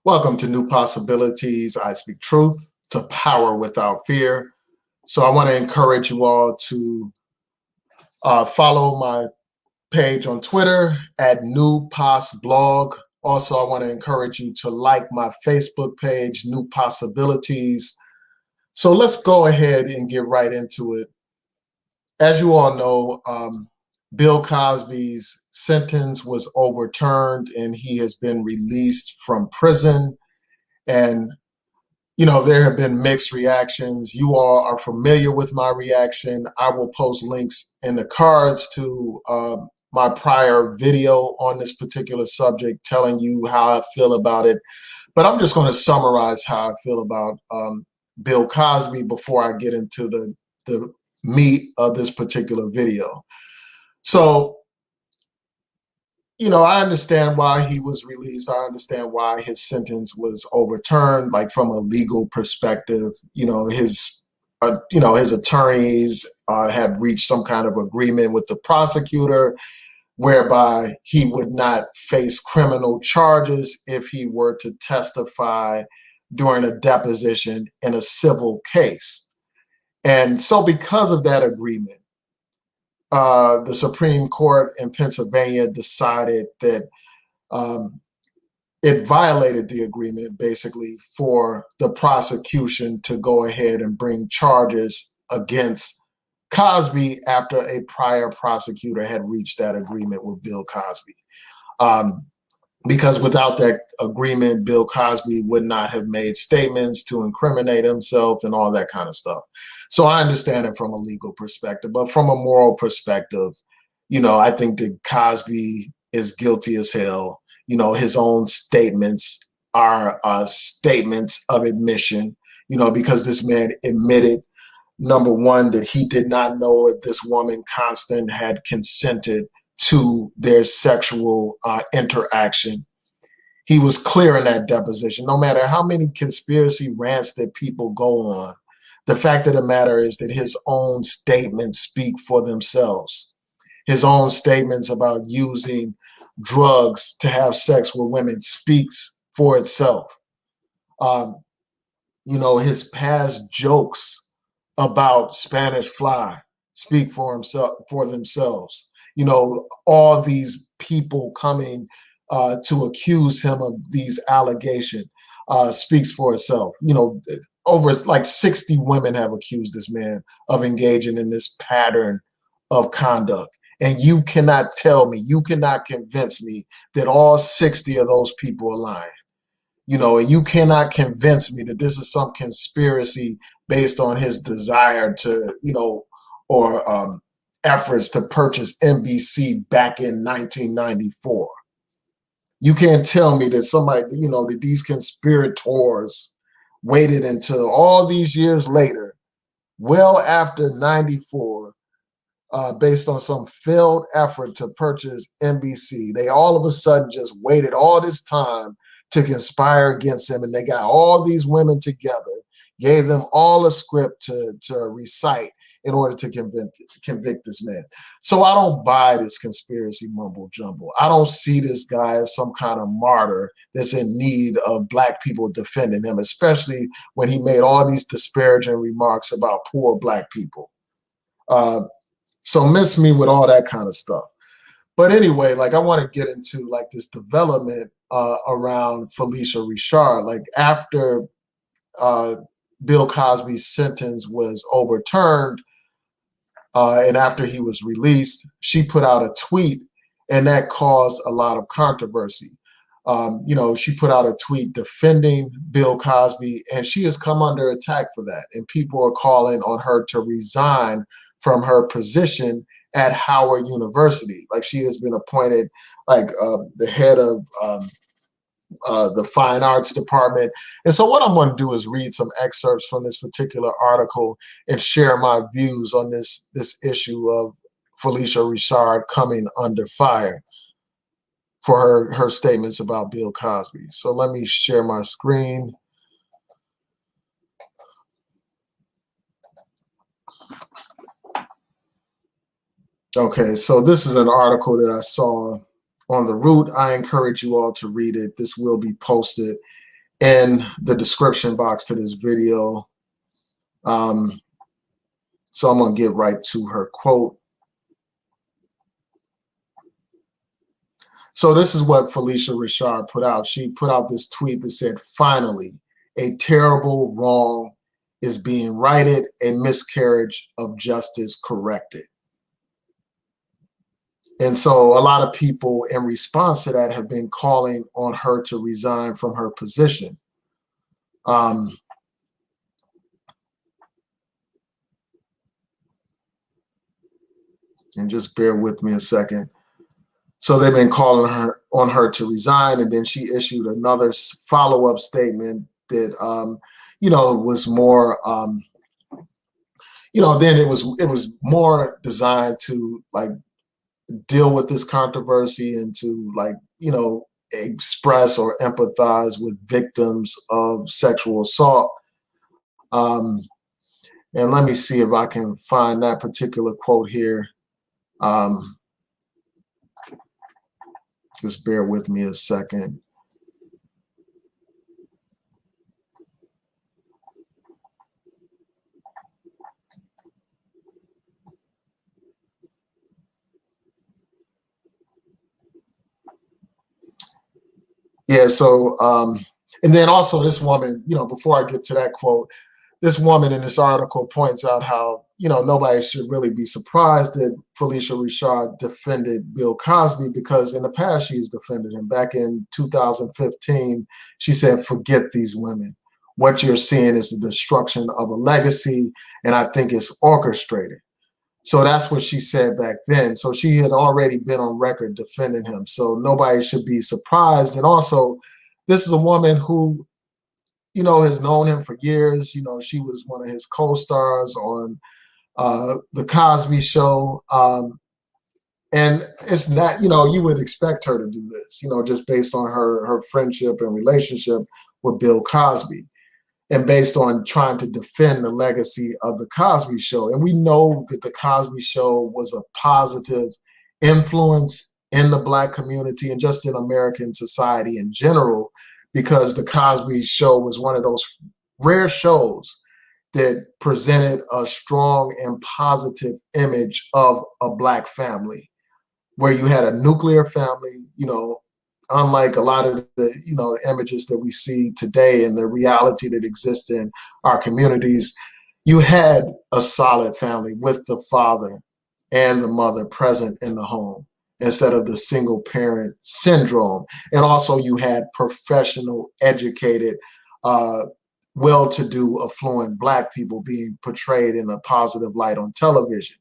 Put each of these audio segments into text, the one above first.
Welcome to New Possibilities. I speak truth to power without fear. So I want to encourage you all to follow my page on Twitter at New Pos Blog. Also, I want to encourage you to like my Facebook page, New Possibilities. So let's go ahead and get right into it. As you all know, Bill Cosby's sentence was overturned and he has been released from prison. And there have been mixed reactions. You all are familiar with my reaction. I will post links in the cards to my prior video on this particular subject, telling you how I feel about it. But I'm just going to summarize how I feel about Bill Cosby before I get into the meat of this particular video. So, I understand why he was released. I understand why his sentence was overturned, like from a legal perspective. His attorneys had reached some kind of agreement with the prosecutor whereby he would not face criminal charges if he were to testify during a deposition in a civil case. And so because of that agreement, the Supreme Court in Pennsylvania decided that it violated the agreement, basically, for the prosecution to go ahead and bring charges against Cosby after a prior prosecutor had reached that agreement with Bill Cosby. Because without that agreement, Bill Cosby would not have made statements to incriminate himself and all that kind of stuff. So I understand it from a legal perspective, but from a moral perspective, I think that Cosby is guilty as hell. His own statements are statements of admission, because this man admitted, number one, that he did not know if this woman, Constant, had consented to their sexual interaction. He was clear in that deposition. No matter how many conspiracy rants that people go on, the fact of the matter is that his own statements speak for themselves. His own statements about using drugs to have sex with women speaks for itself. His past jokes about Spanish Fly speak for themselves. All these people coming to accuse him of these allegations speaks for itself. Over like 60 women have accused this man of engaging in this pattern of conduct. And you cannot tell me, you cannot convince me that all 60 of those people are lying. And you cannot convince me that this is some conspiracy based on his desire to, or efforts to purchase NBC back in 1994. You can't tell me that somebody, that these conspirators waited until all these years later, well after 94, based on some failed effort to purchase NBC. They all of a sudden just waited all this time to conspire against him, and they got all these women together, gave them all a script to recite in order to convict this man. So I don't buy this conspiracy mumbo jumbo. I don't see this guy as some kind of martyr that's in need of Black people defending him, especially when he made all these disparaging remarks about poor Black people. So miss me with all that kind of stuff. But anyway, I want to get into this development around Phylicia Rashad. After Bill Cosby's sentence was overturned and after he was released, she put out a tweet, and that caused a lot of controversy. She put out a tweet defending Bill Cosby, and she has come under attack for that. And people are calling on her to resign from her position at Howard University. She has been appointed the head of the fine arts department. And so what I'm going to do is read some excerpts from this particular article and share my views on this issue of Phylicia Rashad coming under fire for her statements about Bill Cosby. So let me share my screen. Okay, so this is an article that I saw on The Root. I encourage you all to read it. This will be posted in the description box to this video. So I'm going to get right to her quote. So this is what Phylicia Rashad put out. She put out this tweet that said, "Finally, a terrible wrong is being righted, a miscarriage of justice corrected." And so a lot of people in response to that have been calling on her to resign from her position. And just bear with me a second. So they've been calling on her to resign, and then she issued another follow-up statement that, was more, then it was more designed to like deal with this controversy and to express or empathize with victims of sexual assault. And let me see if I can find that particular quote here. Just bear with me a second. Yeah, so, and then also this woman, before I get to that quote, this woman in this article points out how, nobody should really be surprised that Phylicia Rashad defended Bill Cosby, because in the past she's defended him. Back in 2015, she said, "Forget these women. What you're seeing is the destruction of a legacy, and I think it's orchestrated." So that's what she said back then. So she had already been on record defending him. So nobody should be surprised. And also, this is a woman who, has known him for years. She was one of his co-stars on the Cosby Show. And it's not, you would expect her to do this, just based on her friendship and relationship with Bill Cosby, and based on trying to defend the legacy of the Cosby Show. And we know that the Cosby Show was a positive influence in the Black community and just in American society in general, because the Cosby Show was one of those rare shows that presented a strong and positive image of a Black family, where you had a nuclear family, unlike a lot of the images that we see today and the reality that exists in our communities. You had a solid family with the father and the mother present in the home instead of the single parent syndrome. And also you had professional, educated, well-to-do, affluent Black people being portrayed in a positive light on television.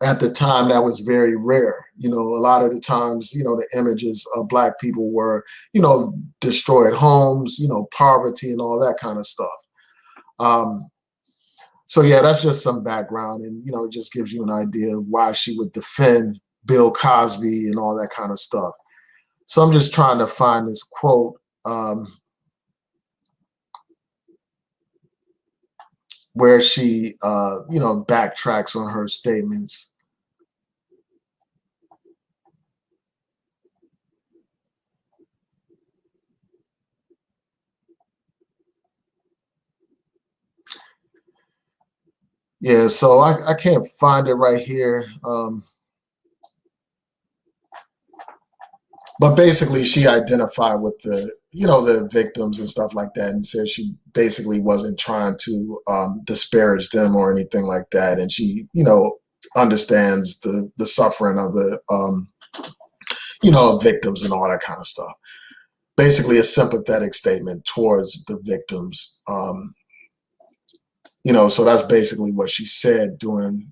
At the time, that was very rare. A lot of the times, the images of Black people were, destroyed homes, poverty and all that kind of stuff. So yeah, that's just some background, and, it just gives you an idea of why she would defend Bill Cosby and all that kind of stuff. So I'm just trying to find this quote where she, backtracks on her statements. Yeah, so I can't find it right here. But basically she identified with the victims and stuff like that, and said she basically wasn't trying to disparage them or anything like that. And she, understands the suffering of the, victims and all that kind of stuff. Basically a sympathetic statement towards the victims. So that's basically what she said during,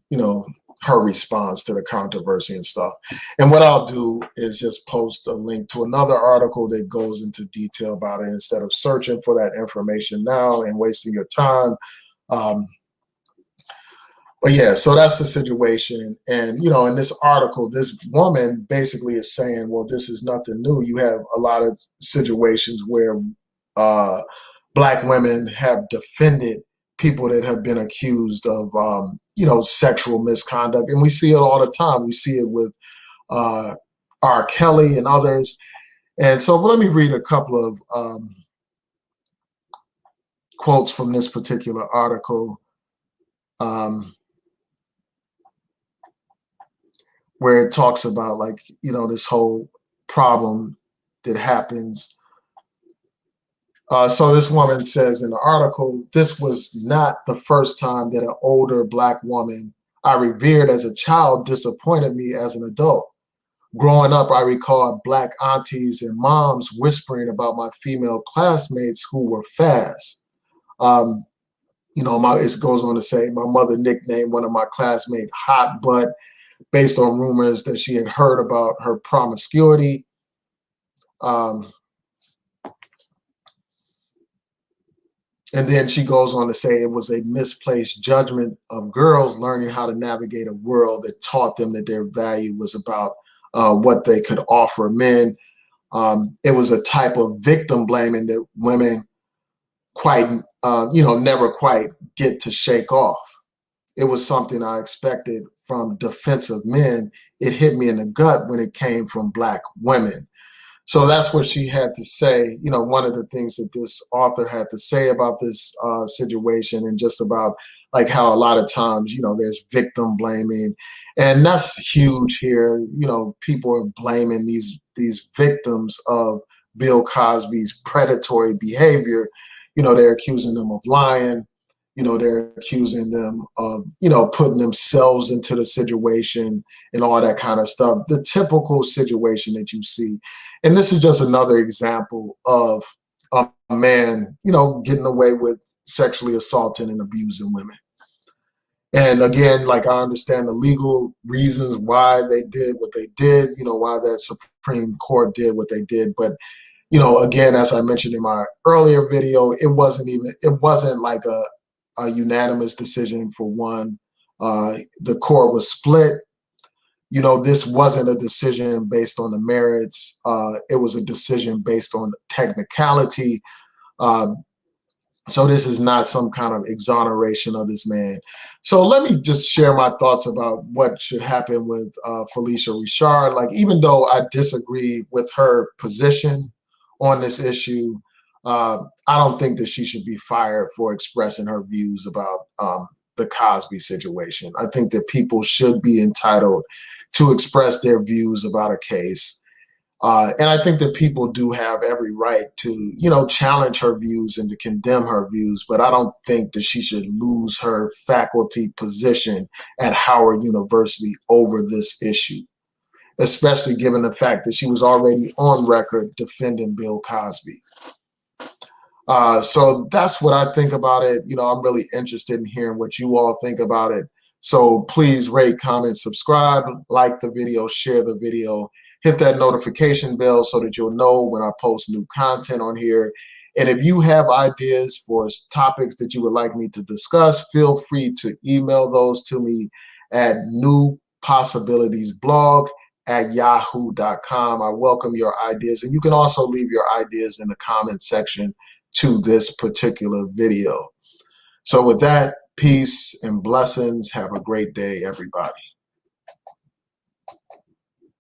her response to the controversy and stuff. And what I'll do is just post a link to another article that goes into detail about it, instead of searching for that information now and wasting your time. But yeah, so that's the situation. And, in this article, this woman basically is saying, well, this is nothing new. You have a lot of situations where Black women have defended people that have been accused of, sexual misconduct. And we see it all the time. We see it with R. Kelly and others. And so let me read a couple of quotes from this particular article, where it talks about, like, this whole problem that happens. So this woman says in the article, "This was not the first time that an older Black woman I revered as a child disappointed me as an adult. Growing up, I recall Black aunties and moms whispering about my female classmates who were fast. It goes on to say, my mother nicknamed one of my classmates Hot Butt based on rumors that she had heard about her promiscuity. And then she goes on to say it was a misplaced judgment of girls learning how to navigate a world that taught them that their value was about what they could offer men. It was a type of victim blaming that women never quite get to shake off. It was something I expected from defensive men. It hit me in the gut when it came from Black women." So that's what she had to say. One of the things that this author had to say about this situation, and just about like how a lot of times, there's victim blaming, and that's huge here. People are blaming these victims of Bill Cosby's predatory behavior. They're accusing them of lying. They're accusing them of, putting themselves into the situation and all that kind of stuff. The typical situation that you see. And this is just another example of a man, getting away with sexually assaulting and abusing women. And again, like, I understand the legal reasons why they did what they did, why that Supreme Court did what they did. But again, as I mentioned in my earlier video, it wasn't like a unanimous decision for one. The court was split. This wasn't a decision based on the merits. It was a decision based on technicality. So this is not some kind of exoneration of this man. So let me just share my thoughts about what should happen with Phylicia Rashad. Like, even though I disagree with her position on this issue, I don't think that she should be fired for expressing her views about the Cosby situation. I think that people should be entitled to express their views about a case. And I think that people do have every right to, challenge her views and to condemn her views, but I don't think that she should lose her faculty position at Howard University over this issue, especially given the fact that she was already on record defending Bill Cosby. So that's what I think about it. I'm really interested in hearing what you all think about it. So please rate, comment, subscribe, like the video, share the video, hit that notification bell so that you'll know when I post new content on here. And if you have ideas for topics that you would like me to discuss, feel free to email those to me at newpossibilitiesblog@yahoo.com. I welcome your ideas, and you can also leave your ideas in the comment section to this particular video. So with that, peace and blessings. Have a great day, everybody.